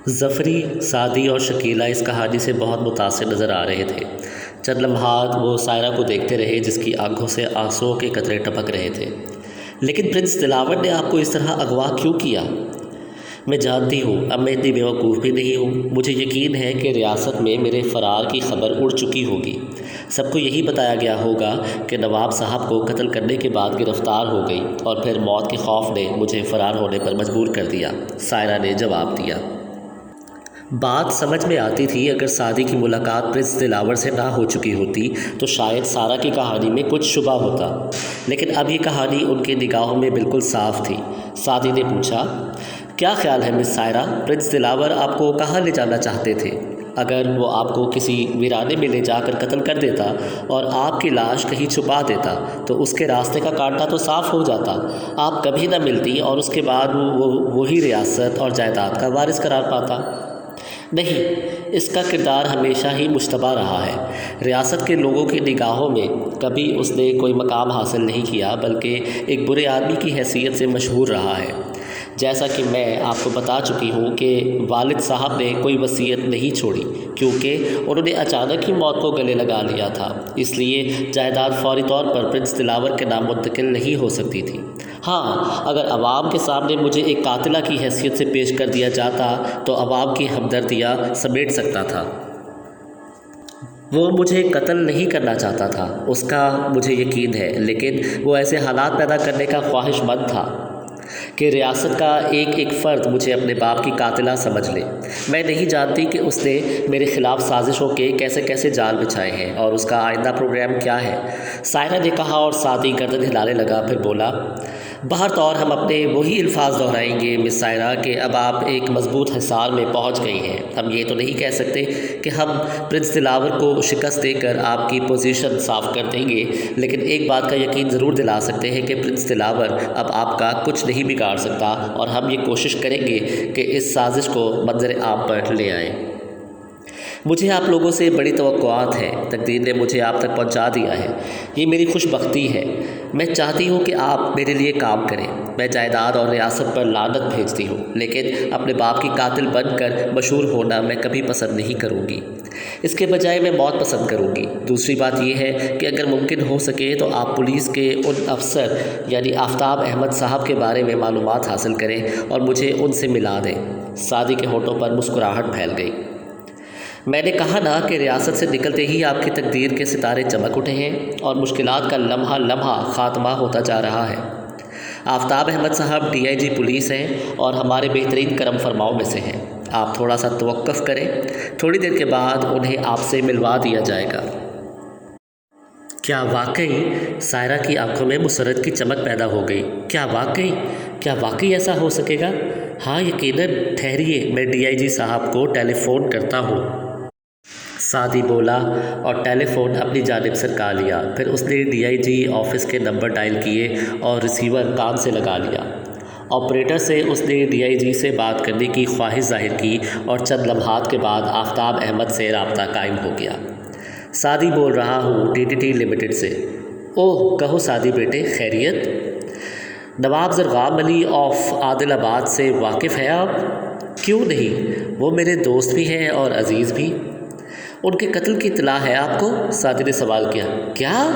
Zafri, Saadi اور شکیلہ اس کہانی سے بہت متاثر نظر آ رہے تھے۔ چند لمحات وہ سائرہ کو دیکھتے رہے جس کی آنکھوں سے آنسوؤں کے قطرے ٹپک رہے تھے۔ لیکن پرنس دلاور نے آپ کو اس طرح اغوا کیوں کیا؟ میں جانتی ہوں، اب میں اتنی بیوقوف بھی نہیں ہوں۔ مجھے یقین ہے کہ ریاست میں میرے فرار کی خبر اڑ چکی ہوگی۔ سب کو یہی بتایا گیا ہوگا کہ نواب صاحب کو قتل کرنے کے بعد گرفتار ہو گئی اور پھر موت کے خوف نے مجھے فرار ہونے پر مجبور کر دیا، سائرہ نے جواب دیا۔ بات سمجھ میں آتی تھی اگر سعدی کی ملاقات پرنس دلاور سے نہ ہو چکی ہوتی تو شاید سارہ کی کہانی میں کچھ شبہ ہوتا، لیکن اب یہ کہانی ان کے نگاہوں میں بالکل صاف تھی۔ سعدی نے پوچھا، کیا خیال ہے مس سائرہ، پرنس دلاور آپ کو کہاں لے جانا چاہتے تھے؟ اگر وہ آپ کو کسی ویرانے میں لے جا کر قتل کر دیتا اور آپ کی لاش کہیں چھپا دیتا تو اس کے راستے کا کانٹا تو صاف ہو جاتا، آپ کبھی نہ ملتی اور اس کے بعد وہ وہی ریاست اور جائیداد کا وارث قرار پاتا۔ نہیں، اس کا کردار ہمیشہ ہی مشتبہ رہا ہے۔ ریاست کے لوگوں کی نگاہوں میں کبھی اس نے کوئی مقام حاصل نہیں کیا بلکہ ایک برے آدمی کی حیثیت سے مشہور رہا ہے۔ جیسا کہ میں آپ کو بتا چکی ہوں کہ والد صاحب نے کوئی وصیت نہیں چھوڑی کیونکہ انہوں نے اچانک ہی موت کو گلے لگا لیا تھا، اس لیے جائیداد فوری طور پر پرنس دلاور کے نام منتقل نہیں ہو سکتی تھی۔ ہاں، اگر عوام کے سامنے مجھے ایک قاتلہ کی حیثیت سے پیش کر دیا جاتا تو عوام کی ہمدردیاں سمیٹ سکتا تھا۔ وہ مجھے قتل نہیں کرنا چاہتا تھا، اس کا مجھے یقین ہے، لیکن وہ ایسے حالات پیدا کرنے کا خواہش مند تھا کہ ریاست کا ایک ایک فرد مجھے اپنے باپ کی قاتلہ سمجھ لے۔ میں نہیں جانتی کہ اس نے میرے خلاف سازشوں کے کیسے کیسے جال بچھائے ہیں اور اس کا آئندہ پروگرام کیا ہے، سائرہ نے کہا اور سعدی گردن ہلانے لگا، پھر بولا، بہر طور ہم اپنے وہی الفاظ دہرائیں گے مس سائرہ کہ اب آپ ایک مضبوط حصار میں پہنچ گئی ہیں۔ ہم یہ تو نہیں کہہ سکتے کہ ہم پرنس دلاور کو شکست دے کر آپ کی پوزیشن صاف کر دیں گے، لیکن ایک بات کا یقین ضرور دلا سکتے ہیں کہ پرنس دلاور اب آپ کا کچھ نہیں بگاڑ سکتا اور ہم یہ کوشش کریں گے کہ اس سازش کو منظر عام پر لے آئیں۔ مجھے آپ لوگوں سے بڑی توقعات ہیں، تقدیر نے مجھے آپ تک پہنچا دیا ہے، یہ میری خوش بختی ہے۔ میں چاہتی ہوں کہ آپ میرے لیے کام کریں۔ میں جائیداد اور ریاست پر لعنت بھیجتی ہوں، لیکن اپنے باپ کی قاتل بن کر مشہور ہونا میں کبھی پسند نہیں کروں گی۔ اس کے بجائے میں موت پسند کروں گی۔ دوسری بات یہ ہے کہ اگر ممکن ہو سکے تو آپ پولیس کے ان افسر یعنی آفتاب احمد صاحب کے بارے میں معلومات حاصل کریں اور مجھے ان سے ملا دیں۔ سعدی کے ہونٹوں پر مسکراہٹ پھیل گئی۔ میں نے کہا نا کہ ریاست سے نکلتے ہی آپ کی تقدیر کے ستارے چمک اٹھے ہیں اور مشکلات کا لمحہ لمحہ خاتمہ ہوتا جا رہا ہے۔ آفتاب احمد صاحب ڈی آئی جی پولیس ہیں اور ہمارے بہترین کرم فرماؤں میں سے ہیں۔ آپ تھوڑا سا توقف کریں، تھوڑی دیر کے بعد انہیں آپ سے ملوا دیا جائے گا۔ کیا واقعی؟ سائرہ کی آنکھوں میں مسرت کی چمک پیدا ہو گئی۔ کیا واقعی ایسا ہو سکے گا؟ ہاں یقیناً، ٹھہریے، میں ڈی آئی جی صاحب کو ٹیلی فون کرتا ہوں۔ سعدی بولا اور ٹیلی فون اپنی جانب سرکا لیا، پھر اس نے ڈی آئی جی آفس کے نمبر ڈائل کیے اور ریسیور کان سے لگا لیا۔ آپریٹر سے اس نے ڈی آئی جی سے بات کرنے کی خواہش ظاہر کی اور چند لمحات کے بعد آفتاب احمد سے رابطہ قائم ہو گیا۔ سعدی بول رہا ہوں، ڈی ٹی ٹی لمیٹڈ سے۔ اوہ، کہو سعدی بیٹے، خیریت؟ نواب زرغام علی آف عادل آباد سے واقف ہیں آپ؟ کیوں نہیں، وہ میرے دوست بھی ہیں اور عزیز بھی۔ ان کے قتل کی اطلاع ہے آپ کو؟ سعدی نے سوال کیا۔ کیا؟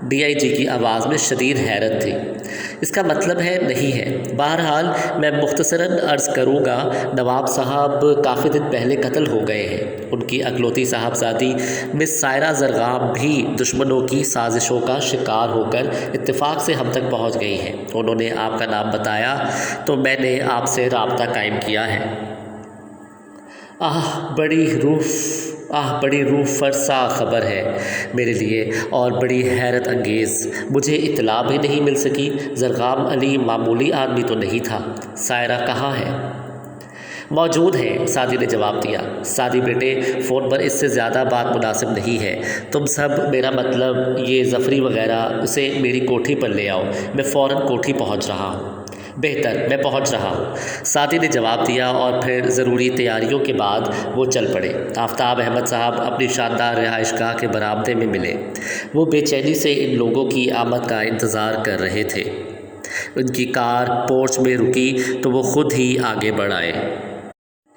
ڈی آئی جی کی آواز میں شدید حیرت تھی۔ اس کا مطلب ہے نہیں ہے۔ بہرحال میں مختصراً عرض کروں گا، نواب صاحب کافی دن پہلے قتل ہو گئے ہیں۔ ان کی اکلوتی صاحبزادی مس سائرہ زرغام بھی دشمنوں کی سازشوں کا شکار ہو کر اتفاق سے ہم تک پہنچ گئی ہیں۔ انہوں نے آپ کا نام بتایا تو میں نے آپ سے رابطہ قائم کیا ہے۔ بڑی روح فرسا خبر ہے میرے لیے اور بڑی حیرت انگیز۔ مجھے اطلاع بھی نہیں مل سکی۔ زرغام علی معمولی آدمی تو نہیں تھا۔ سائرہ کہاں ہے؟ موجود ہے، سعدی نے جواب دیا۔ سعدی بیٹے، فون پر اس سے زیادہ بات مناسب نہیں ہے۔ تم سب، میرا مطلب یہ ظفری وغیرہ، اسے میری کوٹھی پر لے آؤ۔ میں فوراً کوٹھی پہنچ رہا ہوں۔ بہتر، میں پہنچ رہا ہوں، سعدی نے جواب دیا اور پھر ضروری تیاریوں کے بعد وہ چل پڑے۔ آفتاب احمد صاحب اپنی شاندار رہائش گاہ کے برآمدے میں ملے۔ وہ بے چینی سے ان لوگوں کی آمد کا انتظار کر رہے تھے۔ ان کی کار پورچ میں رکی تو وہ خود ہی آگے بڑھ آئے۔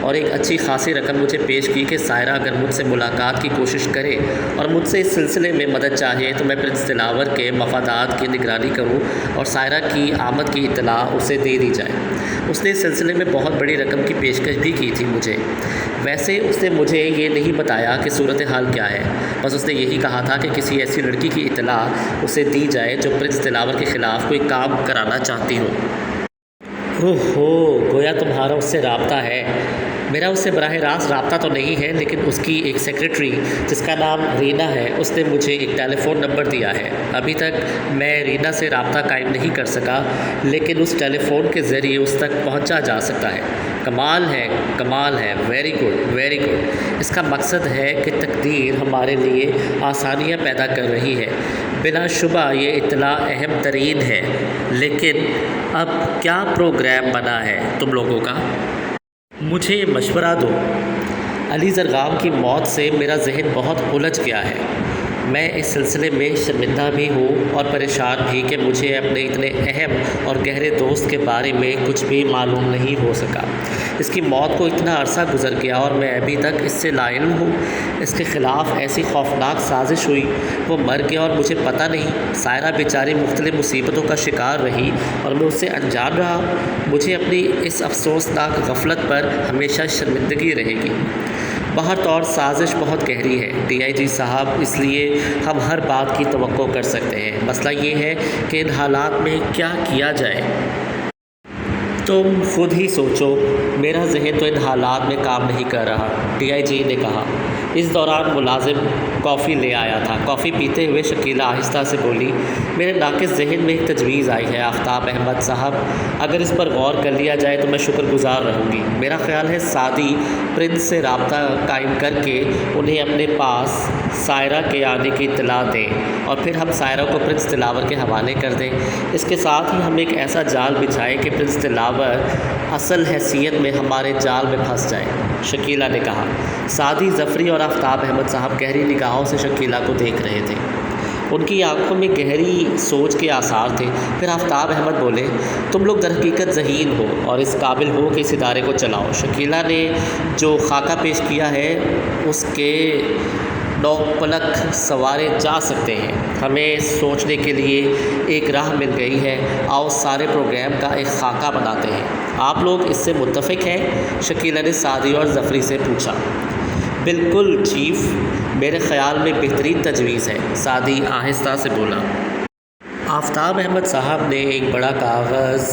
اور ایک اچھی خاصی رقم مجھے پیش کی کہ سائرہ اگر مجھ سے ملاقات کی کوشش کرے اور مجھ سے اس سلسلے میں مدد چاہے تو میں پرنس دلاور کے مفادات کی نگرانی کروں اور سائرہ کی آمد کی اطلاع اسے دے دی جائے۔ اس نے اس سلسلے میں بہت بڑی رقم کی پیشکش بھی کی تھی مجھے۔ ویسے اس نے مجھے یہ نہیں بتایا کہ صورتحال کیا ہے، بس اس نے یہی کہا تھا کہ کسی ایسی لڑکی کی اطلاع اسے دی جائے جو پرنس دلاور کے خلاف کوئی کام کرانا چاہتی ہو۔ گویا تمہارا اس سے رابطہ ہے۔ میرا اس سے براہ راست رابطہ تو نہیں ہے، لیکن اس کی ایک سیکریٹری جس کا نام رینا ہے اس نے مجھے ایک ٹیلی فون نمبر دیا ہے۔ ابھی تک میں رینا سے رابطہ قائم نہیں کر سکا، لیکن اس ٹیلی فون کے ذریعے اس تک پہنچا جا سکتا ہے۔ کمال ہے، ویری گڈ۔ اس کا مقصد ہے کہ تقدیر ہمارے لیے آسانیاں پیدا کر رہی ہے۔ بلا شبہ یہ اطلاع اہم ترین ہے، لیکن اب کیا پروگرام بنا ہے تم لوگوں کا؟ مجھے مشورہ دو۔ علی زرغام کی موت سے میرا ذہن بہت الجھ گیا ہے۔ میں اس سلسلے میں شرمندہ بھی ہوں اور پریشان بھی کہ مجھے اپنے اتنے اہم اور گہرے دوست کے بارے میں کچھ بھی معلوم نہیں ہو سکا۔ اس کی موت کو اتنا عرصہ گزر گیا اور میں ابھی تک اس سے لاعلم ہوں۔ اس کے خلاف ایسی خوفناک سازش ہوئی، وہ مر گیا اور مجھے پتہ نہیں۔ سائرہ بیچاری مختلف مصیبتوں کا شکار رہی اور میں اس سے انجان رہا۔ مجھے اپنی اس افسوسناک غفلت پر ہمیشہ شرمندگی رہے گی۔ بہرطور سازش بہت گہری ہے ڈی آئی جی صاحب، اس لیے ہم ہر بات کی توقع کر سکتے ہیں۔ مسئلہ یہ ہے کہ ان حالات میں کیا کیا جائے۔ تم خود ہی سوچو۔ میرا ذہن تو ان حالات میں کام نہیں کر رہا، ڈی آئی جی نے کہا۔ اس دوران ملازم کافی لے آیا تھا۔ کافی پیتے ہوئے شکیلہ آہستہ سے بولی، میرے ناقص ذہن میں ایک تجویز آئی ہے آفتاب احمد صاحب، اگر اس پر غور کر لیا جائے تو میں شکر گزار رہوں گی۔ میرا خیال ہے سعدی پرنس سے رابطہ قائم کر کے انہیں اپنے پاس سائرہ کے آنے کی اطلاع دیں اور پھر ہم سائرہ کو پرنس دلاور کے حوالے کر دیں۔ اس کے ساتھ ہی ہم ایک ایسا جال بچھائیں کہ پرنس دلاور اصل حیثیت میں ہمارے جال میں پھنس جائے، شکیلہ نے کہا۔ سعدی، ظفری اور آفتاب احمد صاحب گہری نگاہوں سے شکیلہ کو دیکھ رہے تھے۔ ان کی آنکھوں میں گہری سوچ کے آثار تھے۔ پھر آفتاب احمد بولے، تم لوگ در حقیقت ذہین ہو اور اس قابل ہو کہ اس ادارے کو چلاؤ۔ شکیلہ نے جو خاکہ پیش کیا ہے اس کے 9 پلک سنوارے جا سکتے ہیں۔ ہمیں سوچنے کے لیے ایک راہ مل گئی ہے، آؤ سارے پروگرام کا ایک خاکہ بناتے ہیں۔ آپ لوگ اس سے متفق ہیں؟ شکیلہ نے سعدی اور ظفری سے پوچھا۔ بالکل چیف، میرے خیال میں بہترین تجویز ہے، سعدی آہستہ سے بولا۔ آفتاب احمد صاحب نے ایک بڑا کاغذ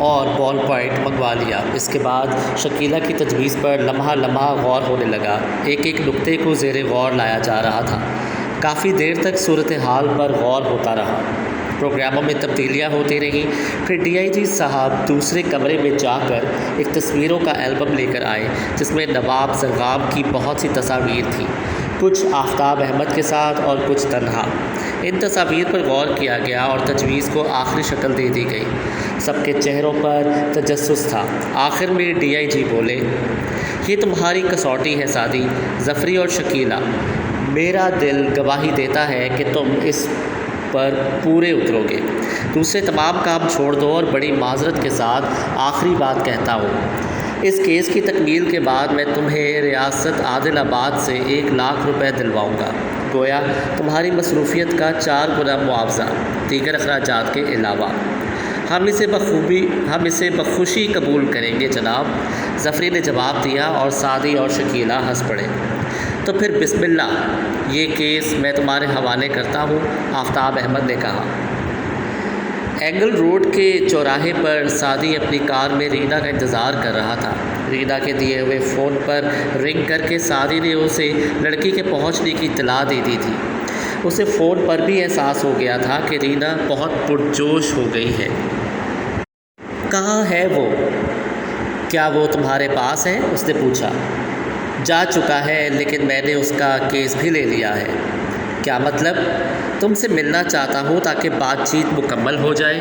اور بال پوائنٹ منگوا لیا۔ اس کے بعد شکیلہ کی تجویز پر لمحہ لمحہ غور ہونے لگا۔ ایک ایک نقطے کو زیر غور لایا جا رہا تھا۔ کافی دیر تک صورتحال پر غور ہوتا رہا۔ پروگراموں میں تبدیلیاں ہوتی رہیں۔ پھر ڈی آئی جی صاحب دوسرے کمرے میں جا کر ایک تصویروں کا البم لے کر آئے جس میں نواب زرغام کی بہت سی تصاویر تھیں، کچھ آفتاب احمد کے ساتھ اور کچھ تنہا۔ ان تصاویر پر غور کیا گیا اور تجویز کو آخری شکل دے دی گئی۔ سب کے چہروں پر تجسس تھا۔ آخر میں ڈی آئی جی بولے، یہ تمہاری کسوٹی ہے سعدی، ظفری اور شکیلہ۔ میرا دل گواہی دیتا ہے کہ تم اس پر پورے اترو گے۔ دوسرے تمام کام چھوڑ دو اور بڑی معذرت کے ساتھ آخری بات کہتا ہوں، اس کیس کی تکمیل کے بعد میں تمہیں ریاست عادل آباد سے 1 لاکھ روپے دلواؤں گا، گویا تمہاری مصروفیت کا 4 گنا معاوضہ دیگر اخراجات کے علاوہ۔ ہم اسے بخوشی قبول کریں گے جناب، ظفری نے جواب دیا اور سعدی اور شکیلہ ہنس پڑے۔ تو پھر بسم اللہ، یہ کیس میں تمہارے حوالے کرتا ہوں، آفتاب احمد نے کہا۔ اینگل روڈ کے چوراہے پر سعدی اپنی کار میں رینا کا انتظار کر رہا تھا۔ رینا کے دیے ہوئے فون پر رنگ کر کے سعدی نے اسے لڑکی کے پہنچنے کی اطلاع دے دی تھی۔ اسے فون پر بھی احساس ہو گیا تھا کہ رینا بہت پرجوش ہو گئی ہے۔ کہاں ہے وہ؟ کیا وہ تمہارے پاس ہے؟ اس نے پوچھا۔ جا چکا ہے، لیکن میں نے اس کا کیس بھی لے لیا ہے۔ کیا مطلب؟ تم سے ملنا چاہتا ہوں تاکہ بات چیت مکمل ہو جائے۔